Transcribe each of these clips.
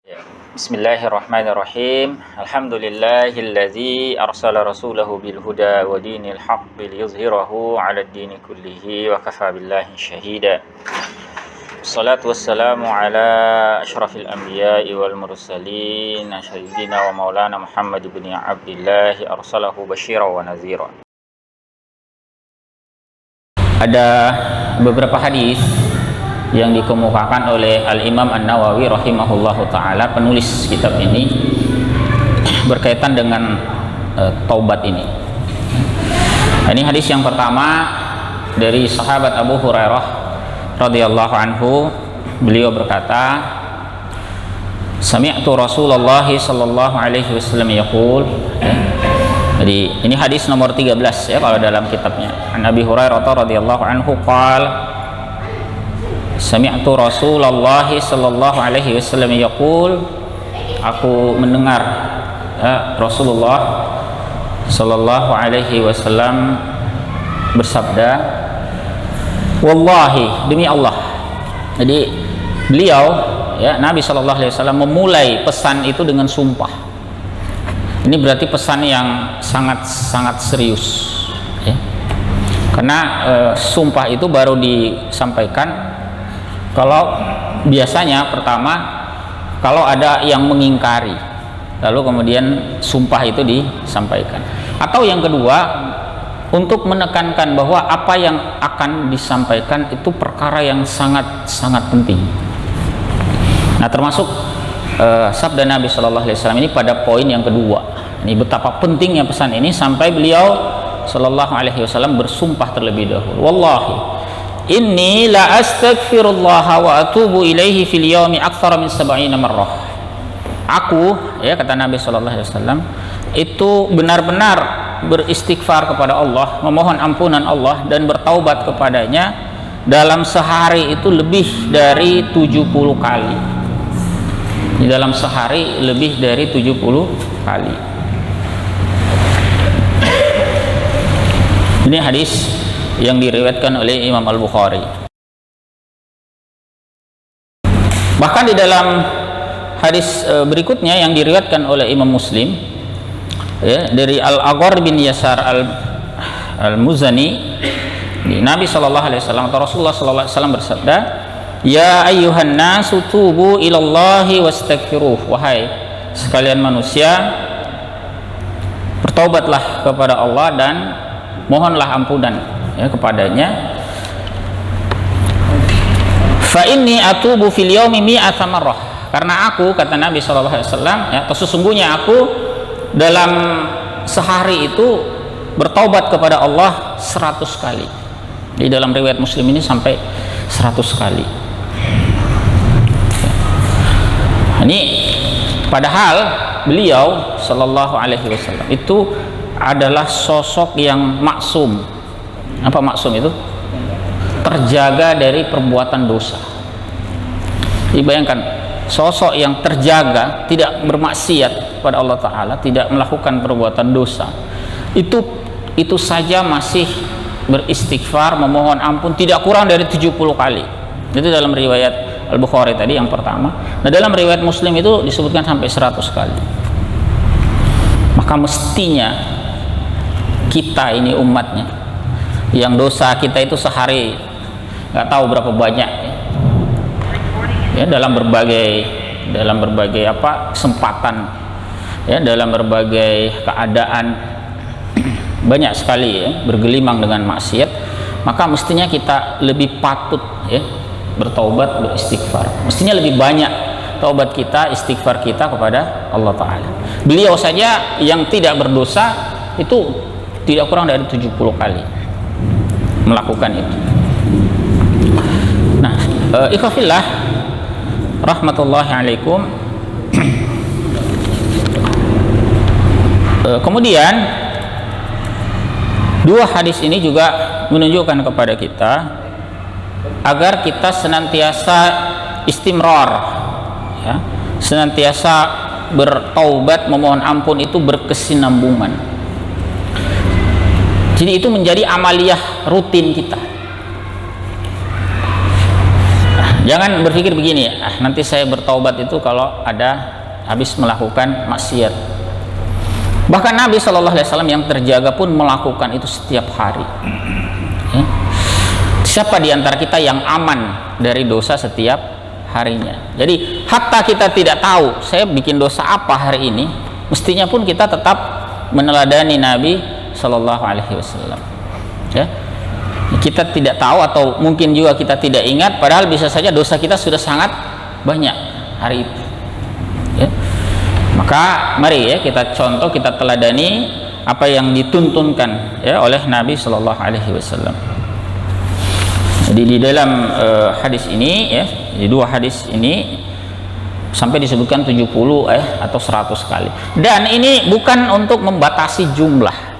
Ya. Bismillahirrahmanirrahim. Alhamdulillahilladzi arsala rasulahu bil huda wa dinil haqqi liyuzhirahu 'alad dini kullihi wa kafa billahi syahida. Wassalatu wassalamu ala asyrafil anbiya'i wal mursalin sayyidina wa maulana Muhammad ibn Abdullah arsalahu basyiran wa nadhira. Ada beberapa hadis yang dikemukakan oleh Al-Imam An-Nawawi rahimahullahu ta'ala, penulis kitab ini, berkaitan dengan taubat ini. Ini hadis yang pertama dari sahabat Abu Hurairah radhiyallahu anhu. Beliau berkata, sami'tu Rasulullah sallallahu alaihi wasallam yaqul. Jadi ini hadis nomor 13 ya kalau dalam kitabnya. An Abi Hurairah radhiyallahu anhu qala sami'tu Rasulullah sallallahu alaihi wasallam yaqul, aku mendengar Rasulullah sallallahu alaihi wasallam bersabda, wallahi, demi Allah. Jadi beliau ya, Nabi sallallahu alaihi wasallam memulai pesan itu dengan sumpah. Ini berarti pesan yang sangat serius ya. Karena sumpah itu baru disampaikan kalau biasanya pertama kalau ada yang mengingkari, lalu kemudian sumpah itu disampaikan. Atau yang kedua, untuk menekankan bahwa apa yang akan disampaikan itu perkara yang sangat penting. Nah, termasuk sabda Nabi Shallallahu Alaihi Wasallam ini pada poin yang kedua. Ini betapa pentingnya pesan ini sampai beliau Shallallahu Alaihi Wasallam bersumpah terlebih dahulu. Wallahi, inni la astaghfirullah wa atubu ilaihi fil yaumi aktsara min 70 marrah. Aku, ya kata Nabi sallallahu alaihi wasallam, itu benar-benar beristighfar kepada Allah, memohon ampunan Allah dan bertaubat kepadanya dalam sehari itu lebih dari 70 kali. Di dalam sehari lebih dari 70 kali. Ini hadis yang diriwayatkan oleh Imam Al-Bukhari. Bahkan di dalam hadis berikutnya yang diriwayatkan oleh Imam Muslim ya, dari Al-Aghar bin Yasar Al-Muzani, Nabi sallallahu alaihi wasallam atau Rasulullah sallallahu alaihi wasallam bersabda, ya ayyuhan nasu tubu ilallahi wastaghfiruh. Wahai sekalian manusia, bertaubatlah kepada Allah dan mohonlah ampunan ya kepadanya. Fa inni atubu fil yaumi mi'ata marrah. Karena aku, kata Nabi sallallahu alaihi wasallam, ya, atau sesungguhnya aku dalam sehari itu bertaubat kepada Allah 100 kali. Di dalam riwayat Muslim ini sampai 100 kali. Ini padahal beliau sallallahu alaihi wasallam itu adalah sosok yang maksum. Apa maksum itu? Terjaga dari perbuatan dosa. Dibayangkan sosok yang terjaga, tidak bermaksiat kepada Allah Ta'ala, tidak melakukan perbuatan dosa, itu saja masih beristighfar, memohon ampun tidak kurang dari 70 kali. Itu dalam riwayat Al-Bukhari tadi yang pertama. Nah, dalam riwayat Muslim itu disebutkan sampai 100 kali. Maka mestinya kita ini umatnya yang dosa kita itu sehari nggak tahu berapa banyak ya, dalam berbagai kesempatan ya, dalam berbagai keadaan banyak sekali ya, bergelimang dengan maksiat. Maka mestinya kita lebih patut ya bertaubat, beristighfar. Mestinya lebih banyak taubat kita, istighfar kita kepada Allah Ta'ala. Beliau saja yang tidak berdosa itu tidak kurang dari 70 kali melakukan itu. Nah, ikhwafillah rahmatullahi alaikum. Kemudian dua hadis ini juga menunjukkan kepada kita agar kita senantiasa istimrar ya, senantiasa bertaubat, memohon ampun itu berkesinambungan. Jadi itu menjadi amaliyah rutin kita. Jangan berpikir begini, nanti saya bertaubat itu kalau ada habis melakukan maksiat. Bahkan Nabi Shallallahu Alaihi Wasallam yang terjaga pun melakukan itu setiap hari. Ya. Siapa di antara kita yang aman dari dosa setiap harinya? Jadi hatta kita tidak tahu saya bikin dosa apa hari ini, mestinya pun kita tetap meneladani Nabi Shallallahu Alaihi Wasallam. Ya. Kita tidak tahu atau mungkin juga kita tidak ingat, padahal bisa saja dosa kita sudah sangat banyak hari itu. Ya. Maka mari ya kita contoh, kita teladani apa yang dituntunkan ya oleh Nabi Shallallahu Alaihi Wasallam. Jadi di dalam hadis ini ya, di dua hadis ini sampai disebutkan 70 atau 100 kali. Dan ini bukan untuk membatasi jumlah.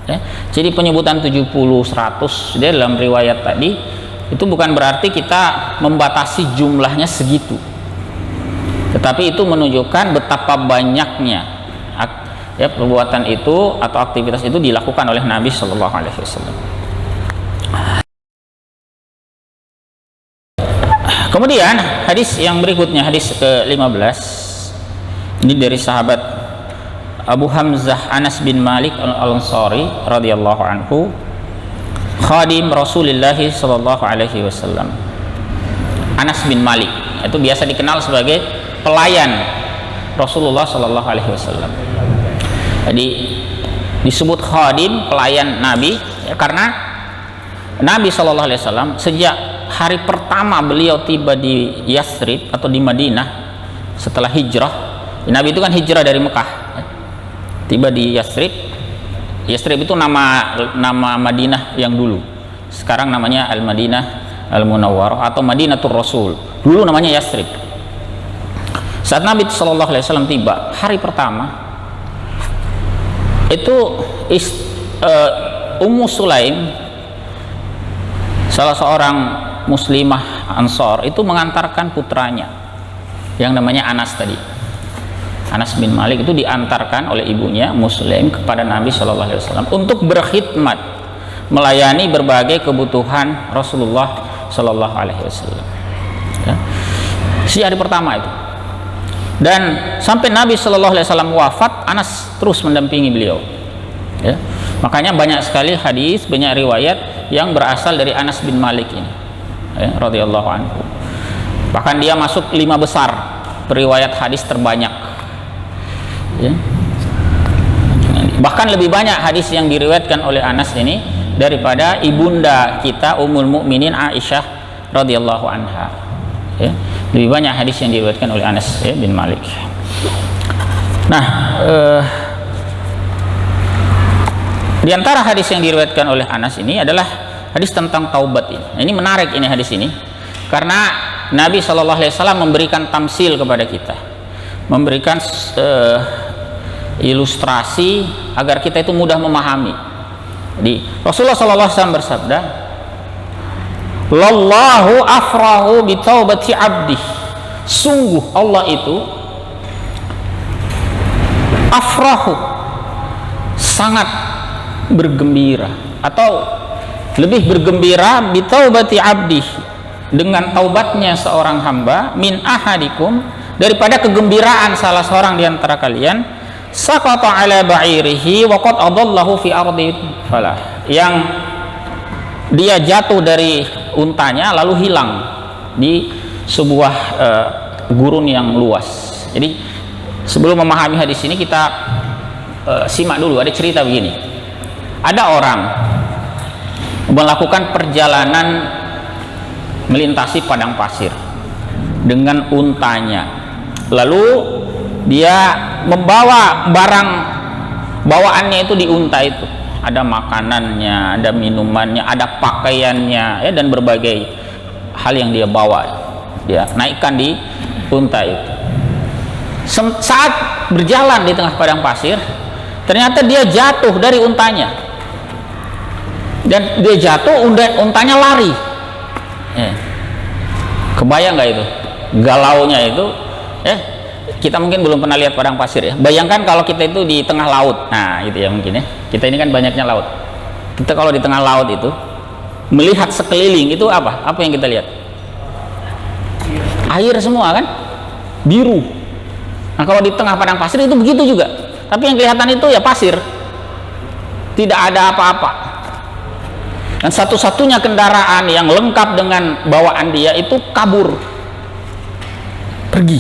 Ya. Jadi penyebutan 70, 100 dia dalam riwayat tadi itu bukan berarti kita membatasi jumlahnya segitu. Tetapi itu menunjukkan betapa banyaknya ya perbuatan itu atau aktivitas itu dilakukan oleh Nabi Shallallahu Alaihi Wasallam. Kemudian hadis yang berikutnya, hadis ke-15, ini dari sahabat Abu Hamzah Anas bin Malik Al-Ansari radhiyallahu anhu, khadim Rasulullah sallallahu alaihi wasallam. Anas bin Malik itu biasa dikenal sebagai pelayan Rasulullah sallallahu alaihi wasallam. Jadi disebut khadim, pelayan Nabi ya, karena Nabi sallallahu alaihi wasallam sejak hari pertama beliau tiba di Yathrib atau di Madinah setelah hijrah. Nabi itu kan hijrah dari Mekah ya. Tiba di Yathrib. Yathrib itu nama Madinah yang dulu. Sekarang namanya Al-Madinah Al-Munawwarah atau Madinatul Rasul. Dulu namanya Yathrib. Saat Nabi Shallallahu Alaihi Wasallam tiba hari pertama itu Ummu Sulaim, salah seorang muslimah Ansor, itu mengantarkan putranya yang namanya Anas tadi. Anas bin Malik itu diantarkan oleh ibunya Muslim kepada Nabi Shallallahu Alaihi Wasallam untuk berkhidmat, melayani berbagai kebutuhan Rasulullah Shallallahu Alaihi Wasallam. Ya. Si hari pertama itu, dan sampai Nabi Shallallahu Alaihi Wasallam wafat, Anas terus mendampingi beliau. Ya. Makanya banyak sekali hadis, banyak riwayat yang berasal dari Anas bin Malik ini, ya, radhiyallahu anhu. Bahkan dia masuk 5 besar periwayat hadis terbanyak. Ya. Bahkan lebih banyak hadis yang diriwayatkan oleh Anas ini daripada ibunda kita Ummul Mukminin Aisyah radhiyallahu anha. Ya. Lebih banyak hadis yang diriwayatkan oleh Anas ya, bin Malik. Nah, di antara hadis yang diriwayatkan oleh Anas ini adalah hadis tentang taubat ini. Nah, ini menarik ini hadis ini karena Nabi Shallallahu Alaihi Wasallam memberikan tamsil kepada kita, memberikan ilustrasi agar kita itu mudah memahami. Jadi Rasulullah Shallallahu Alaihi Wasallam bersabda, "Lallahu afrahu bi taubati abdi." Sungguh Allah itu afrahu, sangat bergembira atau lebih bergembira bi taubati abdi, dengan taubatnya seorang hamba, min ahadikum, daripada kegembiraan salah seorang di antara kalian, saqata ala ba'irihi wa qad adallahu fi ardi falah, yang dia jatuh dari untanya lalu hilang di sebuah gurun yang luas. Jadi sebelum memahami hadis ini kita simak dulu. Ada cerita begini, ada orang melakukan perjalanan melintasi padang pasir dengan untanya, lalu dia membawa barang bawaannya itu di unta itu, ada makanannya, ada minumannya, ada pakaiannya ya, dan berbagai hal yang dia bawa, dia naikkan di unta itu. Saat berjalan di tengah padang pasir, ternyata dia jatuh dari untanya, dan dia jatuh, untanya lari. Kebayang nggak itu galaunya itu? Kita mungkin belum pernah lihat padang pasir ya. Bayangkan kalau kita itu di tengah laut. Nah itu ya mungkin ya, kita ini kan banyaknya laut. Kita kalau di tengah laut itu melihat sekeliling itu apa yang kita lihat? air semua kan, biru. Nah kalau di tengah padang pasir itu begitu juga, tapi yang kelihatan itu ya pasir, tidak ada apa-apa. Dan satu-satunya kendaraan yang lengkap dengan bawaan dia itu kabur, pergi.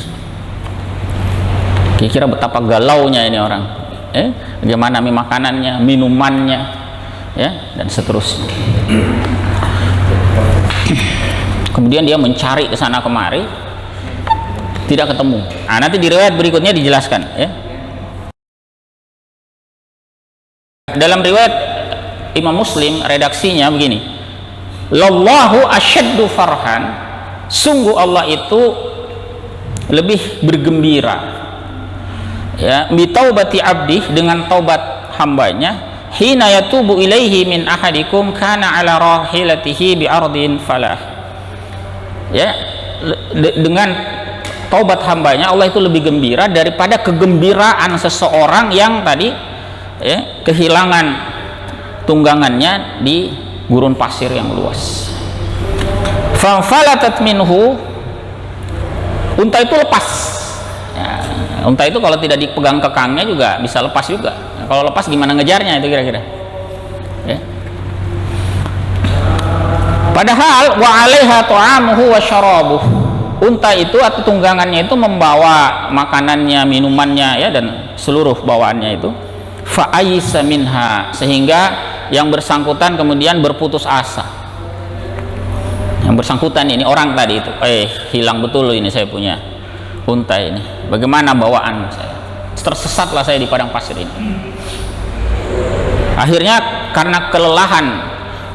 Kira-kira betapa galaunya ini orang, bagaimana makanannya, minumannya, ya, dan seterusnya. Kemudian dia mencari ke sana kemari, tidak ketemu. Nah, nanti di riwayat berikutnya dijelaskan, ya. Dalam riwayat Imam Muslim redaksinya begini, lallahu asyaddu farhan, sungguh Allah itu lebih bergembira, ya, bi taubati abdi, dengan taubat hambanya, hina yatubu ilaihi min ahadikum kana ala rahilatihi bi ardin falah, ya, dengan taubat hambanya Allah itu lebih gembira daripada kegembiraan seseorang yang tadi, ya, kehilangan tunggangannya di gurun pasir yang luas. Fanfalatat minhu, unta itu lepas, ya, unta itu kalau tidak dipegang kekangnya juga bisa lepas juga. Nah, kalau lepas gimana ngejarnya itu kira-kira, ya. Padahal wa 'alaiha ta'amuhu wa syarabuh, unta itu atau tunggangannya itu membawa makanannya, minumannya, ya, dan seluruh bawaannya itu. Fa'ayisa minha, sehingga yang bersangkutan kemudian berputus asa. Yang bersangkutan ini orang tadi itu, hilang betul ini saya punya unta ini, bagaimana bawaan saya, tersesatlah saya di padang pasir ini. Akhirnya karena kelelahan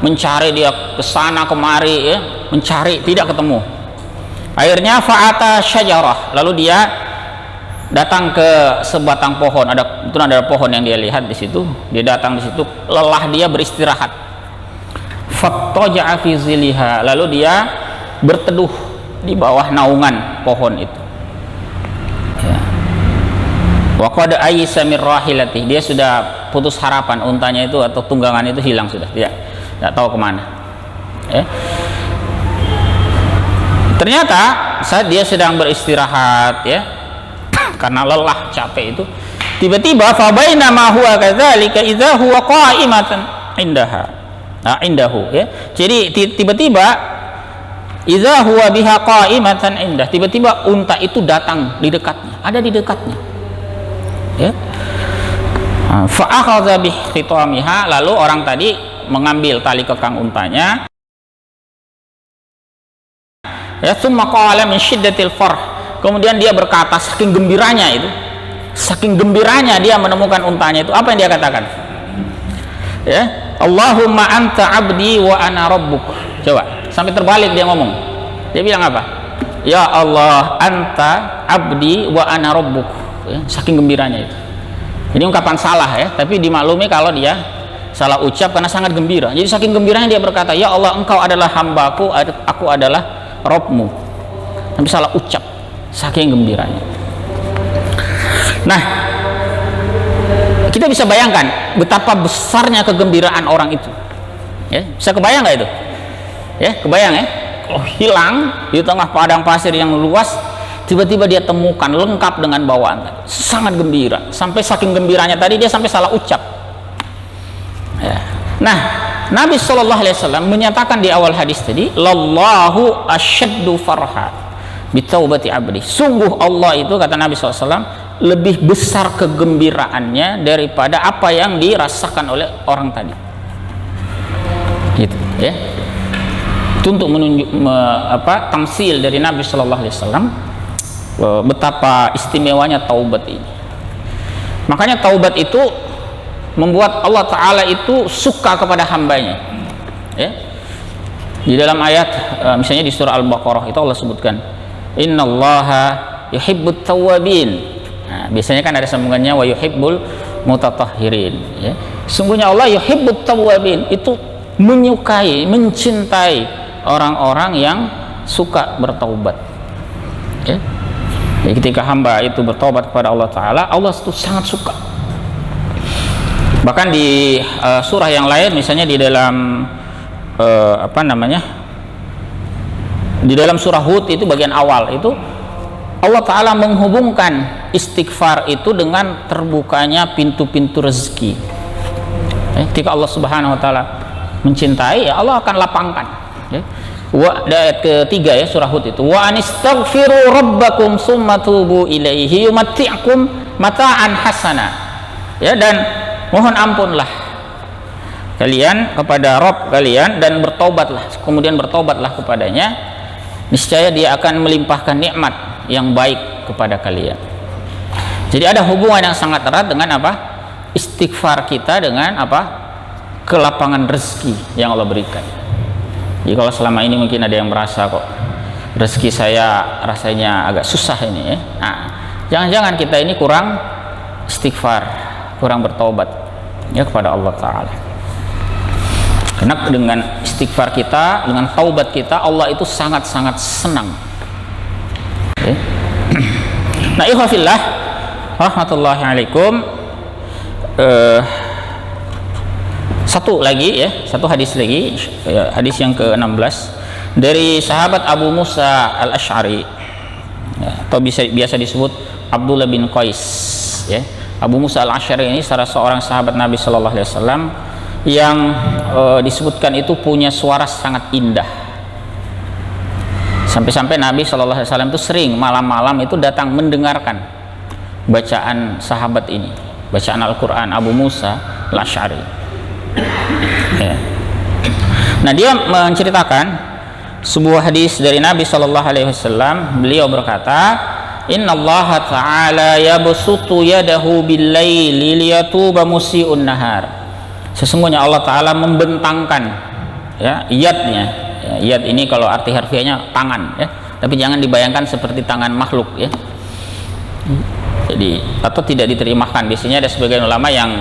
mencari, dia kesana kemari, ya, mencari tidak ketemu. Akhirnya fa'ata syajarah, lalu dia datang ke sebatang pohon. Ada pohon yang dia lihat di situ. Dia datang di situ, lelah dia beristirahat. Fattaja'a fi ziliha, lalu dia berteduh di bawah naungan pohon itu. Ya. Wa qad ayisa min rahilati, dia sudah putus harapan, untanya itu atau tunggangan itu hilang sudah, tidak tahu kemana. Ya. Ternyata saat dia sedang beristirahat, ya, karena lelah capek itu, tiba-tiba fa bainama huwa kadzalika idza huwa qa'imatan indahu, ya. Jadi tiba-tiba idza huwa biha qa'imatan indah, tiba-tiba unta itu datang di dekatnya, ada di dekatnya, ya. Fa akhadha bi khitamiha, lalu orang tadi mengambil tali kekang untanya, ya, tsumma qala min syiddatil farh, kemudian dia berkata saking gembiranya itu, saking gembiranya dia menemukan untanya itu, apa yang dia katakan? Ya, Allahumma anta abdi wa ana rabbuk. Coba sampai terbalik dia ngomong. Dia bilang apa? Ya Allah, anta abdi wa ana rabbuk. Ya, saking gembiranya itu. Ini ungkapan salah, ya, tapi dimaklumi kalau dia salah ucap karena sangat gembira. Jadi saking gembiranya dia berkata, ya Allah, engkau adalah hambaku, aku adalah Rabbmu. Tapi salah ucap, saking gembiranya. Nah, kita bisa bayangkan betapa besarnya kegembiraan orang itu, ya. Bisa kebayang nggak itu, ya? Kebayang, ya? Oh, hilang di tengah padang pasir yang luas, tiba-tiba dia temukan lengkap dengan bawaan tadi, sangat gembira, sampai saking gembiranya tadi dia sampai salah ucap, ya. Nah, Nabi SAW menyatakan di awal hadis tadi, lallahu asyaddu farha bitaubati abdi, sungguh Allah itu, kata Nabi SAW, lebih besar kegembiraannya daripada apa yang dirasakan oleh orang tadi, gitu, ya. Itu untuk menunjuk tamsil dari Nabi SAW betapa istimewanya taubat ini. Makanya taubat itu membuat Allah Ta'ala itu suka kepada hambanya, ya. Di dalam ayat misalnya di surah Al-Baqarah itu Allah sebutkan, innallaha yuhibbut tawwabin. Nah, biasanya kan ada sambungannya wa yuhibbul mutatahhirin, ya. Sungguhnya Allah yuhibbut tawwabin, itu menyukai, mencintai orang-orang yang suka bertaubat, ya. Jadi ketika hamba itu bertaubat kepada Allah Ta'ala, Allah itu sangat suka. Bahkan di surah yang lain, misalnya di dalam Di dalam surah Hud itu bagian awal itu Allah Ta'ala menghubungkan istighfar itu dengan terbukanya pintu-pintu rezeki. Ketika Allah Subhanahu Wa Ta'ala mencintai, ya Allah akan lapangkan. Ayat ketiga ya surah Hud itu, wa anistaghfiru rabbakum summa tubu ilaihi yumatti'kum mata'an hasana. Ya, dan mohon ampunlah kalian kepada Rabb kalian dan bertobatlah, kemudian bertobatlah kepadanya, niscaya dia akan melimpahkan nikmat yang baik kepada kalian. Jadi ada hubungan yang sangat erat dengan apa? Istighfar kita dengan apa? Kelapangan rezeki yang Allah berikan. Jadi kalau selama ini mungkin ada yang merasa kok rezeki saya rasanya agak susah ini ya. Nah, jangan-jangan kita ini kurang istighfar, kurang bertobat ya kepada Allah Ta'ala. Karena dengan istighfar kita, dengan taubat kita, Allah itu sangat-sangat senang. Okay. Nah, ikhwafillah rahmatullahi alaikum, satu lagi ya, satu hadis lagi, hadis yang ke-16 dari sahabat Abu Musa Al-Asy'ari ya, atau biasa disebut Abdullah bin Qais ya. Abu Musa Al-Asy'ari ini salah seorang sahabat Nabi Shallallahu Alaihi Wasallam yang disebutkan itu punya suara sangat indah, sampai-sampai Nabi Shallallahu Alaihi Wasallam itu sering malam-malam itu datang mendengarkan bacaan sahabat ini, bacaan Al-Quran Abu Musa Al-Asy'ari ya. Nah, dia menceritakan sebuah hadis dari Nabi Shallallahu Alaihi Wasallam. Beliau berkata, Innallaha ta'ala yabsutu yadahu bil-laili liyatuba musii'un nahar. Sesungguhnya Allah Ta'ala membentangkan ya, yadnya ya, yad ini kalau arti harfiahnya tangan ya, tapi jangan dibayangkan seperti tangan makhluk ya. Jadi atau tidak diterjemahkan. Biasanya ada sebagian ulama yang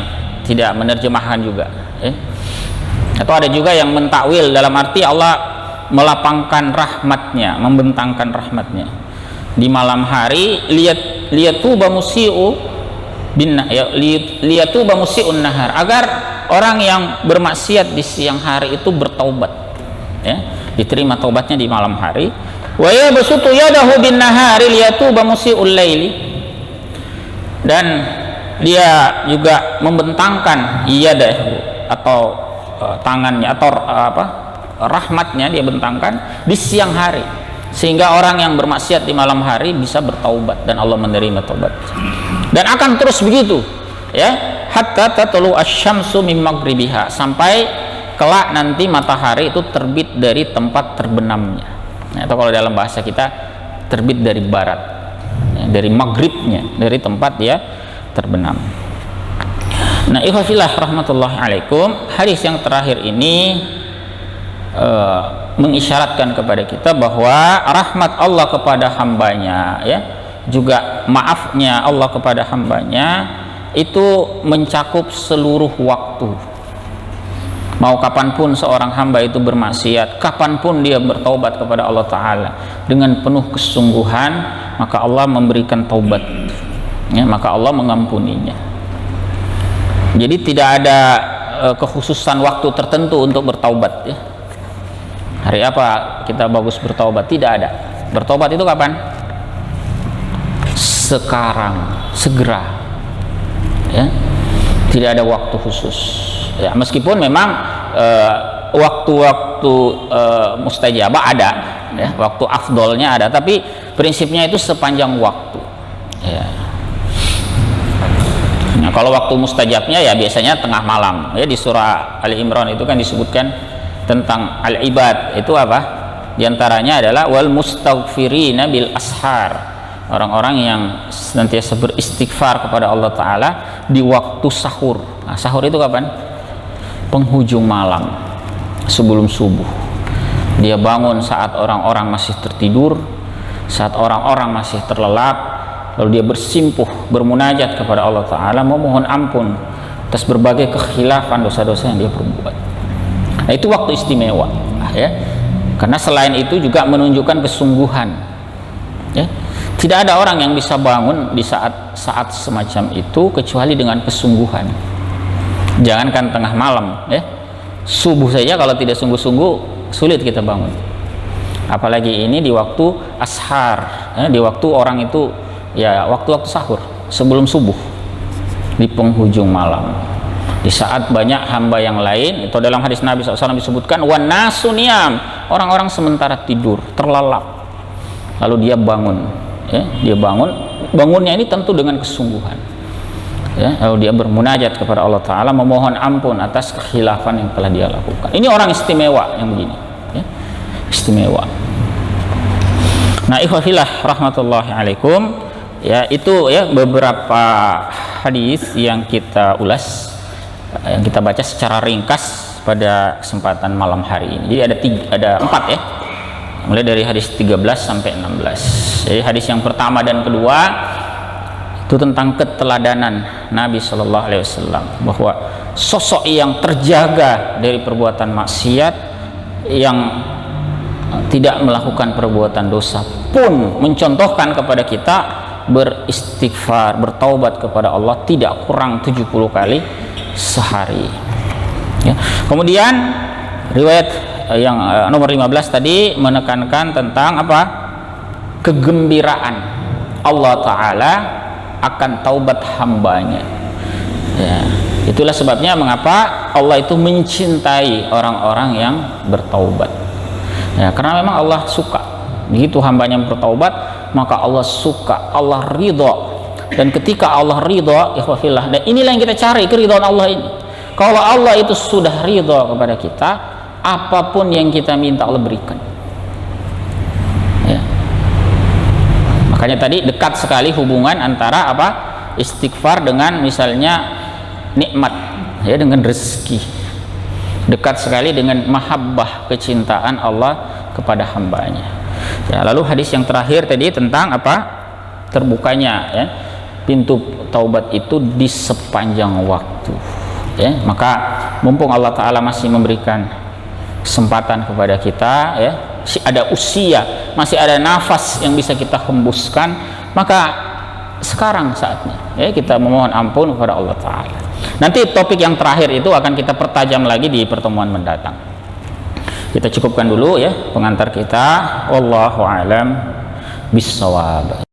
tidak menerjemahkan juga ya. Atau ada juga yang mentakwil dalam arti Allah melapangkan rahmatnya, membentangkan rahmatnya di malam hari, liyatuba musii'u bin ya, liyatuba musii'un nahar, agar orang yang bermaksiat di siang hari itu bertaubat ya, diterima taubatnya di malam hari. Wa yabsutu yadahu bin nahari liyatuba musii'ul laili, dan dia juga membentangkan yadahu atau tangannya atau rahmatnya dia bentangkan di siang hari, sehingga orang yang bermaksiat di malam hari bisa bertaubat dan Allah menerima taubat. Dan akan terus begitu ya, hatta tatlu asy-syamsu min maghribiha, sampai kelak nanti matahari itu terbit dari tempat terbenamnya ya, atau kalau dalam bahasa kita terbit dari barat ya, dari maghribnya, dari tempat dia terbenam. Nah, ikhwafillah rahmatullahi alaikum, hadis yang terakhir ini mengisyaratkan kepada kita bahwa rahmat Allah kepada hambanya ya, juga maafnya Allah kepada hambanya itu mencakup seluruh waktu. Mau kapanpun seorang hamba itu bermaksiat, kapanpun dia bertaubat kepada Allah Ta'ala dengan penuh kesungguhan, maka Allah memberikan taubat ya, maka Allah mengampuninya. Jadi tidak ada kekhususan waktu tertentu untuk bertaubat ya. Hari apa kita bagus bertaubat? Tidak ada. Bertaubat itu kapan? Sekarang, segera ya. Tidak ada waktu khusus ya, meskipun memang waktu-waktu mustajabah ada ya, waktu afdolnya ada, tapi prinsipnya itu sepanjang waktu ya. Nah, kalau waktu mustajabnya ya biasanya tengah malam ya, di surah Ali Imran itu kan disebutkan tentang al-ibad itu apa? Di antaranya adalah wal mustaghfirina bil ashar, orang-orang yang senantiasa beristighfar kepada Allah Ta'ala di waktu sahur. Nah, sahur itu kapan? Penghujung malam sebelum subuh. Dia bangun saat orang-orang masih tertidur, saat orang-orang masih terlelap, lalu dia bersimpuh, bermunajat kepada Allah Ta'ala, memohon ampun atas berbagai kekhilafan dosa-dosa yang dia perbuat. Nah, itu waktu istimewa ya, karena selain itu juga menunjukkan kesungguhan ya. Tidak ada orang yang bisa bangun di saat semacam itu kecuali dengan kesungguhan. Jangankan tengah malam ya, subuh saja kalau tidak sungguh-sungguh sulit kita bangun. Apalagi ini di waktu ashar, di waktu orang itu ya waktu-waktu sahur sebelum subuh, di penghujung malam, di saat banyak hamba yang lain. Itu dalam hadis Nabi SAW disebutkan wan nasu niyam, orang-orang sementara tidur terlelap, lalu dia bangun, dia bangunnya ini tentu dengan kesungguhan, lalu dia bermunajat kepada Allah Ta'ala, memohon ampun atas kekhilafan yang telah dia lakukan. Ini orang istimewa yang begini, istimewa. Nah, ikhwafillah rahmatullahi alaikum, itu beberapa hadis yang kita ulas, yang kita baca secara ringkas pada kesempatan malam hari ini. Jadi ada 4 mulai dari hadis 13 sampai 16. Jadi hadis yang pertama dan kedua itu tentang keteladanan Nabi Shallallahu Alaihi Wasallam, bahwa sosok yang terjaga dari perbuatan maksiat, yang tidak melakukan perbuatan dosa pun mencontohkan kepada kita beristighfar, bertaubat kepada Allah tidak kurang 70 kali sehari. Kemudian riwayat yang nomor 15 tadi menekankan tentang apa? Kegembiraan Allah Ta'ala akan taubat hambanya. Itulah sebabnya mengapa Allah itu mencintai orang-orang yang bertaubat. Karena memang Allah suka begitu hambanya bertaubat, maka Allah suka, Allah ridho. Dan ketika Allah ridho, ikhwafillah, dan inilah yang kita cari, keridhaan Allah ini. Kalau Allah itu sudah ridho kepada kita, apapun yang kita minta Allah berikan. Makanya tadi dekat sekali hubungan antara apa? Istighfar dengan misalnya nikmat, dengan rezeki. Dekat sekali dengan mahabbah, kecintaan Allah kepada hambanya. Lalu hadis yang terakhir tadi tentang apa? Terbukanya pintu taubat itu di sepanjang waktu. Maka mumpung Allah Ta'ala masih memberikan kesempatan kepada kita, masih ada usia, masih ada nafas yang bisa kita hembuskan, maka sekarang saatnya kita memohon ampun kepada Allah Ta'ala. Nanti topik yang terakhir itu akan kita pertajam lagi di pertemuan mendatang. Kita cukupkan dulu pengantar kita. Wallahu a'lam bissawab.